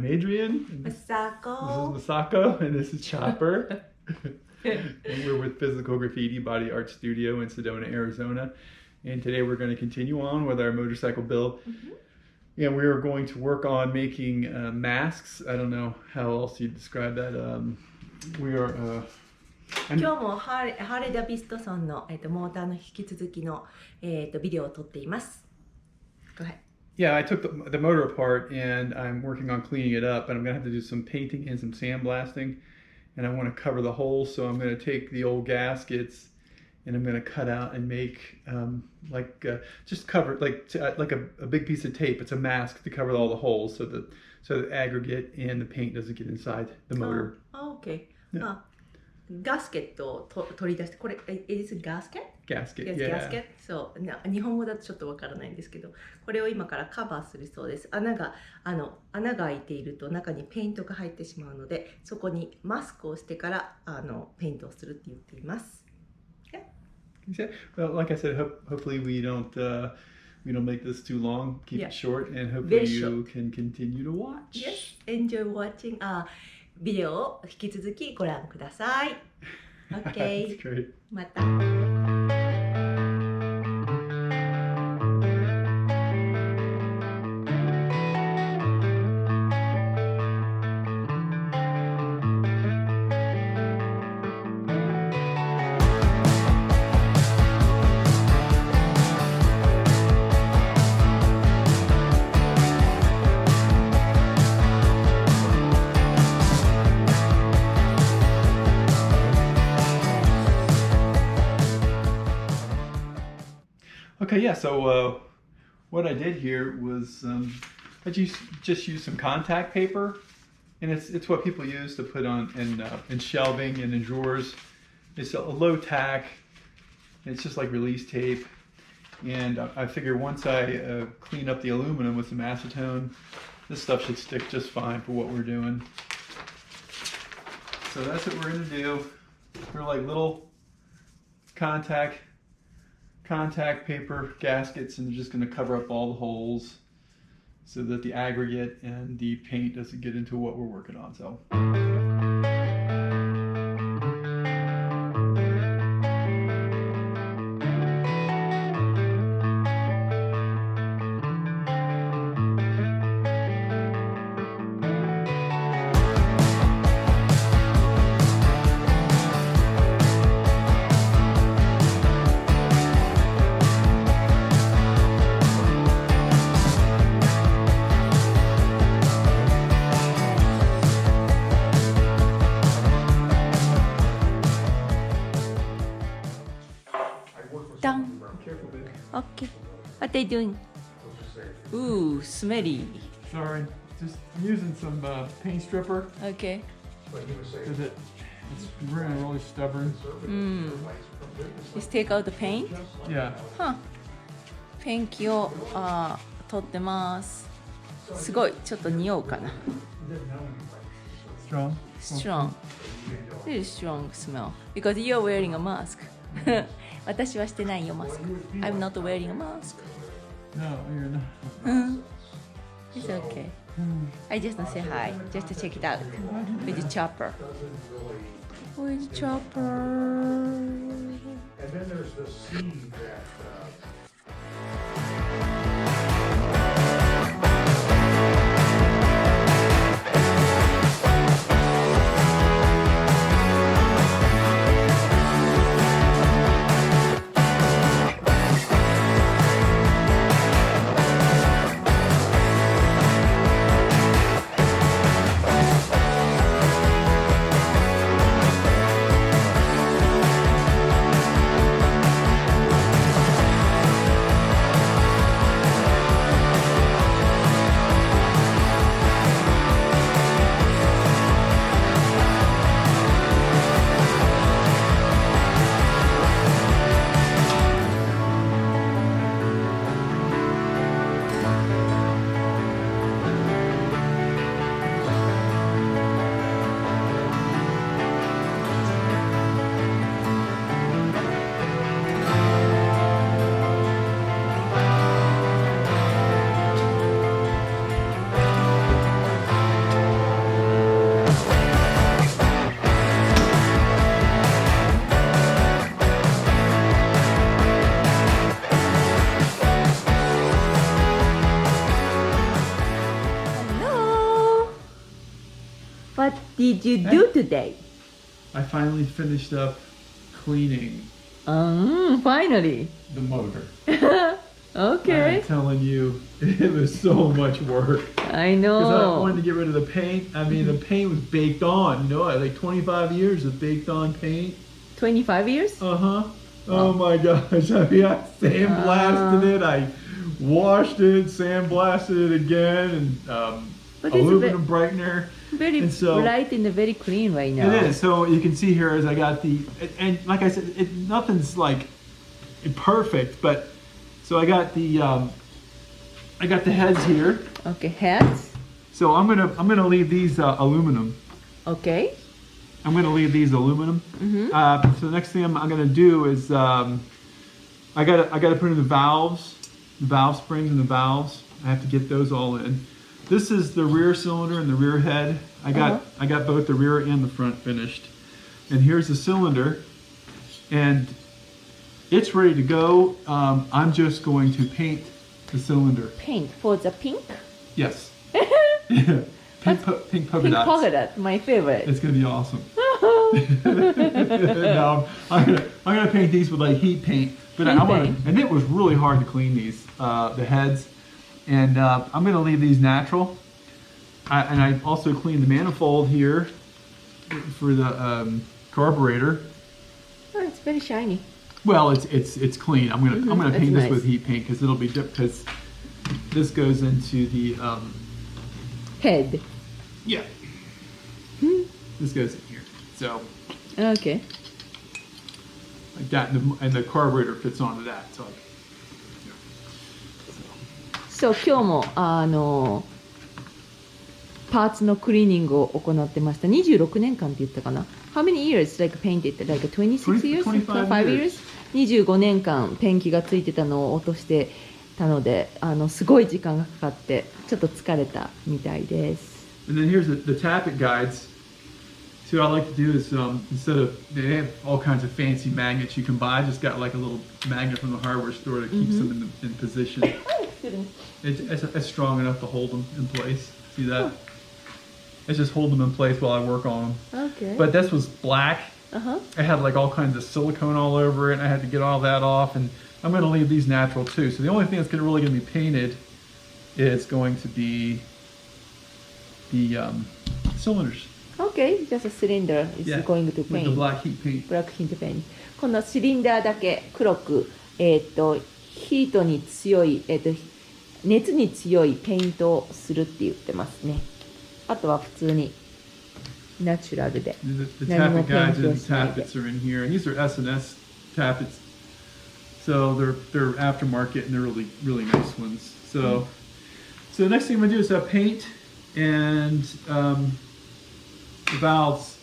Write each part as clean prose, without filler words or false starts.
Adrian. And this is Masako, and this is Chopper. And we're with Physical Graffiti Body Art Studio in Sedona, Arizona. And today we're going to continue on with our motorcycle build. And we are going to work on making masks. I don't know how else you'd describe that. We are... 今日もハーレー・ダビッドソンの、モーターの引き続きの、ビデオを撮っています。Go ahead. Yeah, I took the motor apart and I'm working on cleaning it up, and I'm going to have to do some painting and some sandblasting, and I want to cover the holes, so I'm going to take the old gaskets and I'm going to cut out and make just cover like a big piece of tape. It's a mask to cover all the holes so the aggregate and the paint doesn't get inside the motor. Okay. ガスケットを取り出して、これ、is it gasket? Gasket, yeah. そう、日本語だとちょっとわからないんですけど、これを今からカバーするそうです。穴が開いていると中にペイントが入ってしまうので、そこにマスクをしてからペイントをするって言っています。Yeah. Well, like I said, hopefully we don't make this too long. Keep it short, and hopefully you can continue to watch. Yes, enjoy watching. ビデオを引き続きご覧ください。OK。また。Okay, yeah, so what I did here was I just used some contact paper, and it's what people use to put on in shelving and in drawers. It's a low tack, it's just like release tape, and I figure once I clean up the aluminum with some acetone, this stuff should stick just fine for what we're doing. So that's what we're going to do. They're like little contact paper gaskets, and they're just going to cover up all the holes so that the aggregate and the paint doesn't get into what we're working on. So. Done. Okay. What are they doing? Ooh, smelly. Sorry, I'm using some paint stripper. Okay. Because it's really stubborn. Just take out the paint? Yeah. ペンキを取ってます。すごい、ちょっと匂うかな。Strong? Strong. Very strong smell. Because you're wearing a mask. 私はしてないよ、マスク。I'm not wearing a mask. No, you're not. It's okay. I just say hi, just to check it out. With Chopper. With Chopper. And then there's the seed that did you do today? I finally finished up cleaning Finally. the motor. Okay. I'm telling you, it was so much work. I Because I know. wanted to get rid of the paint. I mean, the paint was baked on. You know, I had like 25 years of baked on paint. 25 years? Uh-huh. Oh my gosh. I mean, I sandblasted it. I washed it, sandblasted it again, and But it's aluminum brightener. Very And so- bright and very clean right now. It is. So you can see here as I got and like I said, nothing's like perfect, but so I got the heads here. Okay, heads. So I'm gonna leave these aluminum. Okay. I'm gonna leave these aluminum. So the next thing I'm gonna do is I gotta put in the valve springs and the valves. I have to get those all in. This is the rear cylinder and the rear head. I got both the rear and the front finished. And here's the cylinder, and it's ready to go. I'm just going to paint the cylinder. Paint for the pink? Yes. Pink polka Pink dots. polka dot, my favorite. It's gonna be awesome. No, I'm gonna paint these with like heat paint, but Heat I want paint. and it was really hard to clean these the heads, and I'm gonna leave these natural. And I also cleaned the manifold here for the carburetor. Oh, it's very shiny. Well, it's clean. I'm gonna That's paint this nice. with heat paint because it'll be because this goes into the Head. yeah. This goes in here. So Okay. like that, and the carburetor fits onto that. So. So 今日もパーツのクリーニングを行ってました。26年間って言ったかな。How many years like painted? Like 26 years? 25 years? 25年間ペンキがついてたのを落としてたので、すごい時間がかかってちょっと疲れたみたいです。And then here's the tappet guides. See, what I like to do is instead of they have all kinds of fancy magnets you can buy. I just got like a little magnet from the hardware store that keeps them in position. It's strong enough to hold them in place. See that? It's just hold them in place while I work on them. Okay. But this was black. Uh-huh. I had like all kinds of silicone all over it, and I had to get all that off. And I'm going to leave these natural too. So the only thing that's really going to be painted is going to be the cylinders. Okay, just a cylinder is Yeah, going to with the paint. black heat paint. ブラックヒートペイント。このシリンダーだけ黒く、ヒートに強い、熱に強いペイントをするって言ってますね。あとは普通にナチュラルで。 The Then tappet we'll guides paint and this tappets are in here, and these are S&S tappets. So they're aftermarket and they're really nice ones. So the next thing I'm gonna do is paint and the valves.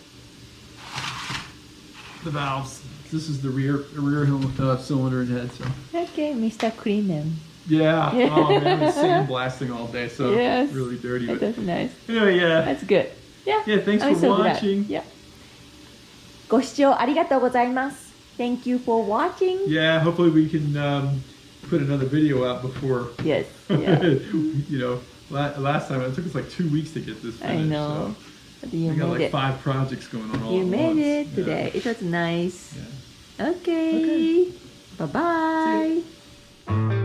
The valves. This is the rear cylinder and head. So Okay, Mr. Cleanen. yeah. Oh man, I've been sandblasting all day, so Yes. really dirty. But That's nice. anyway, yeah. That's good. Yeah. Yeah, thanks I'm for so glad. watching. Yeah. ご視聴ありがとうございます。Thank you for watching. Yeah, hopefully we can put another video out before. Yes. Yeah. You know, last time it took us like 2 weeks to get this finished. I know. But So you we got made like it. 5 projects going on all You at made once. it Yeah. today. It was nice. Yeah. Okay. Bye bye.